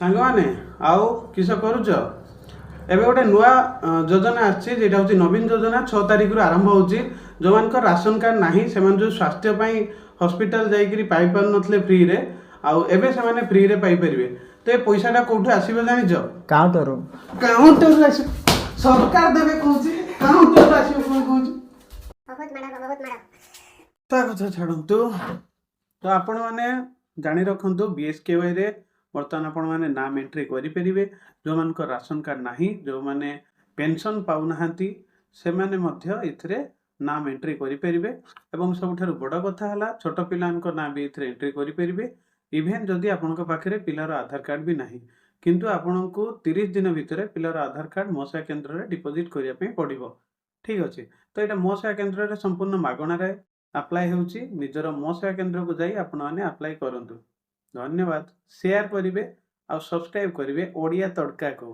सांग मैंने आउ किस करुच एबे गोटे नुआ योजना आछि जेटा होछि नवीन योजना 6 तारिख रु आरंभ होछि जो मान राशन कार्ड नाही से जो स्वास्थ्य पई हॉस्पिटल जाइकरी पाई पार नथले फ्री रे आउ एबे से माने फ्री रे पाई परिबे तो ए पैसाटा कोठु आसीबे जानि जो काउंटर काउंटर आसी सरकार देबे कहूछि काउंटर आसीबे कोन कहूछि बहुत माड़ा ता कथा छाड़ंतु तो आपण माने जानि रखंतु बीएसकेवाई रे बर्तमान आपण माने नाम एंट्री करि परिबे जो मान को राशन कार्ड नाही जो माने पेंशन पाउ नाहंती से माने मध्य इथरे नाम एंट्री करि परिबे एवं सबठारु बड़ कथा हला छोट पिलान को नाम भी इथरे एंट्री करि परिबे इवेन जदि आपण को पाखरे पिलार आधार कार्ड भी नाही किंतु आपण को 30 दिन भितरे पिलार आधार कार्ड मोसा केंद्र रे डिपॉजिट करिया पे पड़िबो ठीक अछि तो एटा मोसा केंद्र रे संपूर्ण मागणा रे अप्लाई होउची निजर मोसा केंद्र को जाई आपण माने अप्लाई करंतु धन्यवाद शेयर करिवे आ सब्सक्राइब करिवे ओडिया तड़का को।